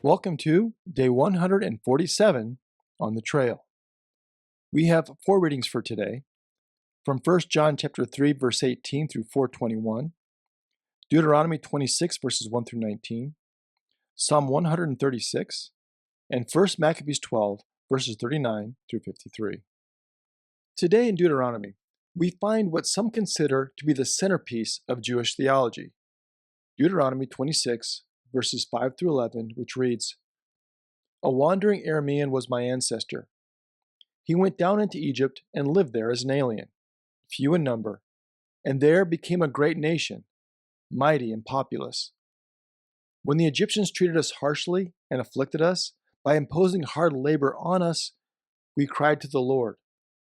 Welcome to day 147 on the trail. We have four readings for today from 1 John chapter 3 verse 18 through 421, Deuteronomy 26 verses 1 through 19, Psalm 136, and 1 Maccabees 12 verses 39 through 53. Today in Deuteronomy, we find what some consider to be the centerpiece of Jewish theology. Deuteronomy 26 verses 5 through 11, which reads, "A wandering Aramean was my ancestor. He went down into Egypt and lived there as an alien, few in number, and there became a great nation, mighty and populous. When the Egyptians treated us harshly and afflicted us by imposing hard labor on us, we cried to the Lord,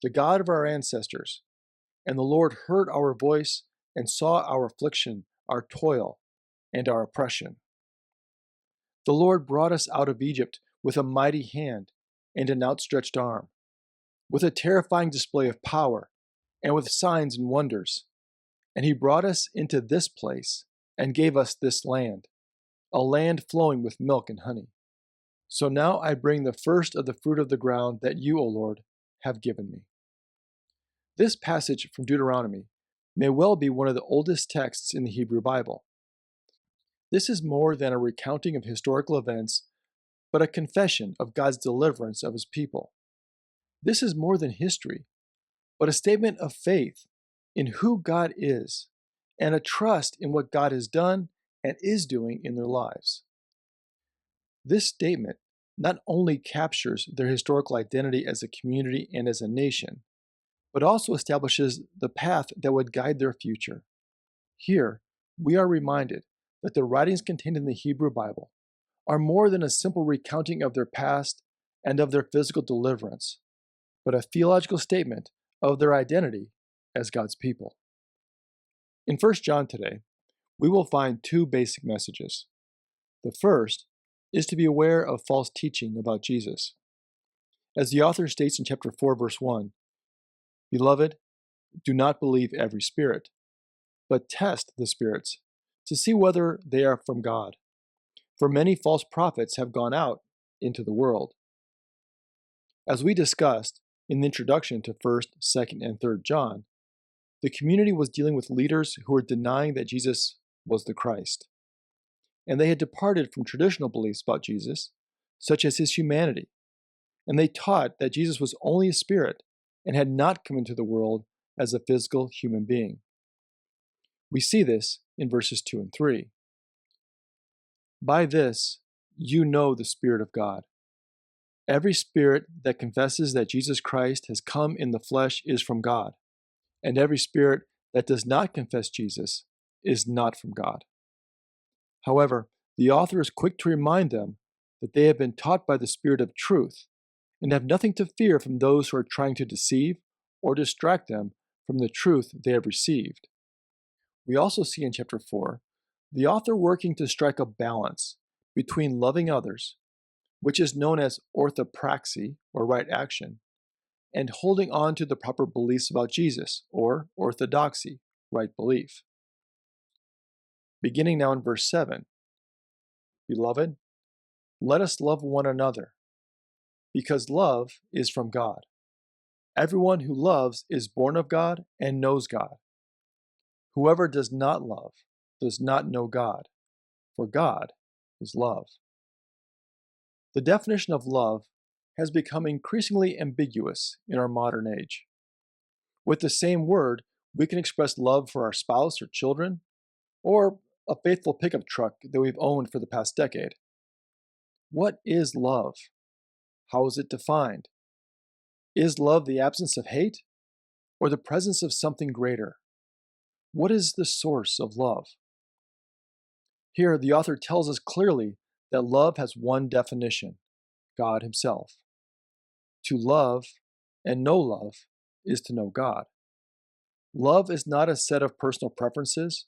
the God of our ancestors, and the Lord heard our voice and saw our affliction, our toil, and our oppression. The Lord brought us out of Egypt with a mighty hand and an outstretched arm, with a terrifying display of power, and with signs and wonders. And he brought us into this place and gave us this land, a land flowing with milk and honey. So now I bring the first of the fruit of the ground that you, O Lord, have given me." This passage from Deuteronomy may well be one of the oldest texts in the Hebrew Bible. This is more than a recounting of historical events, but a confession of God's deliverance of his people. This is more than history, but a statement of faith in who God is and a trust in what God has done and is doing in their lives. This statement not only captures their historical identity as a community and as a nation, but also establishes the path that would guide their future. Here, we are reminded that the writings contained in the Hebrew Bible are more than a simple recounting of their past and of their physical deliverance, but a theological statement of their identity as God's people. In 1 John today, we will find two basic messages. The first is to be aware of false teaching about Jesus. As the author states in chapter 4, verse 1, "Beloved, do not believe every spirit, but test the spirits to see whether they are from God. For many false prophets have gone out into the world." As we discussed in the introduction to 1st, 2nd, and 3rd John, the community was dealing with leaders who were denying that Jesus was the Christ. And they had departed from traditional beliefs about Jesus, such as his humanity. And they taught that Jesus was only a spirit and had not come into the world as a physical human being. We see this in verses 2 and 3. "By this, you know the Spirit of God. Every spirit that confesses that Jesus Christ has come in the flesh is from God, and every spirit that does not confess Jesus is not from God." However, the author is quick to remind them that they have been taught by the Spirit of truth and have nothing to fear from those who are trying to deceive or distract them from the truth they have received. We also see in chapter 4 the author working to strike a balance between loving others, which is known as orthopraxy, or right action, and holding on to the proper beliefs about Jesus, or orthodoxy, right belief. Beginning now in verse 7, "Beloved, let us love one another, because love is from God. Everyone who loves is born of God and knows God. Whoever does not love does not know God, for God is love." The definition of love has become increasingly ambiguous in our modern age. With the same word, we can express love for our spouse or children, or a faithful pickup truck that we've owned for the past decade. What is love? How is it defined? Is love the absence of hate, or the presence of something greater? What is the source of love? Here, the author tells us clearly that love has one definition: God himself. To love and know love is to know God. Love is not a set of personal preferences,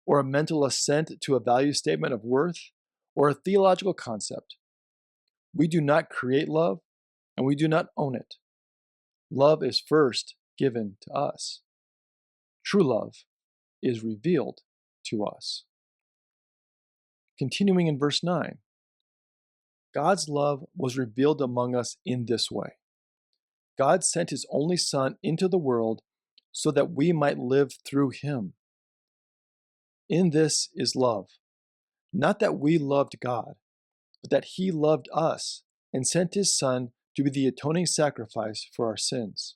or a mental assent to a value statement of worth, or a theological concept. We do not create love, and we do not own it. Love is first given to us. True love is revealed to us. Continuing in verse 9, God's love was revealed among us in this way. God sent his only Son into the world so that we might live through him. In this is love, not that we loved God, but that he loved us and sent his Son to be the atoning sacrifice for our sins.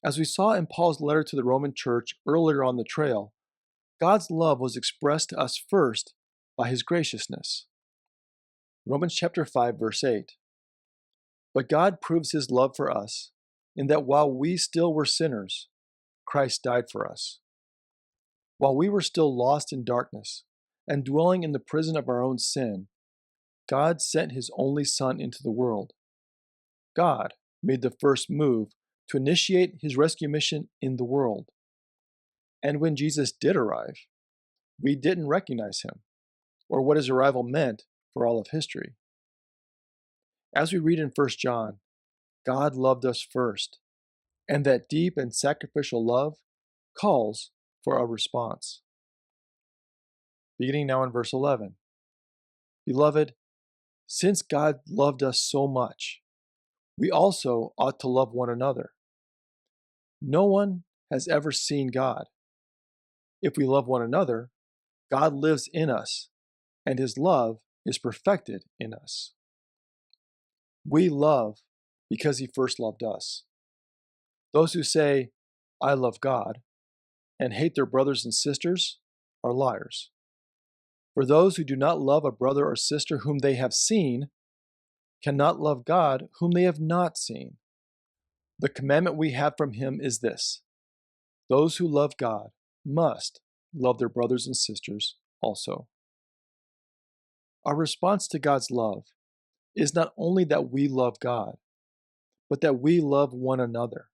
As we saw in Paul's letter to the Roman church earlier on the trail, God's love was expressed to us first by his graciousness. Romans chapter 5, verse 8. But God proves his love for us in that while we still were sinners, Christ died for us. While we were still lost in darkness and dwelling in the prison of our own sin, God sent his only Son into the world. God made the first move to initiate his rescue mission in the world. And when Jesus did arrive, we didn't recognize him or what his arrival meant for all of history. As we read in 1 John, God loved us first, and that deep and sacrificial love calls for a response. Beginning now in verse 11. Beloved, since God loved us so much, we also ought to love one another. No one has ever seen God. If we love one another, God lives in us, and his love is perfected in us. We love because he first loved us. Those who say, I love God, and hate their brothers and sisters are liars. For those who do not love a brother or sister whom they have seen cannot love God whom they have not seen. The commandment we have from him is this: those who love God must love their brothers and sisters also. Our response to God's love is not only that we love God, but that we love one another,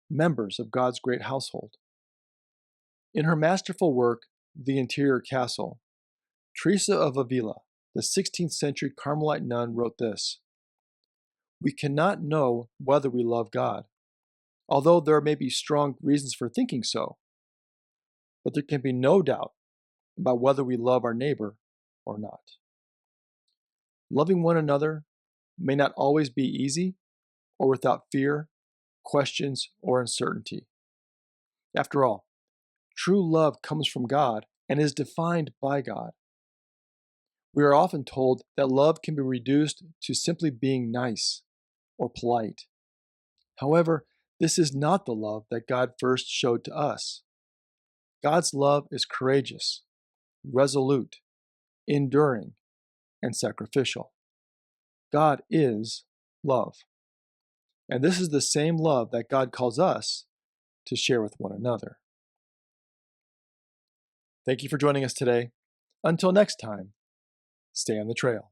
members of God's great household. In her masterful work, The Interior Castle, Teresa of Avila, the 16th century Carmelite nun, wrote this: We cannot know whether we love God, although there may be strong reasons for thinking so. But there can be no doubt about whether we love our neighbor or not. Loving one another may not always be easy or without fear, questions, or uncertainty. After all, true love comes from God and is defined by God. We are often told that love can be reduced to simply being nice or polite. However, this is not the love that God first showed to us. God's love is courageous, resolute, enduring, and sacrificial. God is love. And this is the same love that God calls us to share with one another. Thank you for joining us today. Until next time, stay on the trail.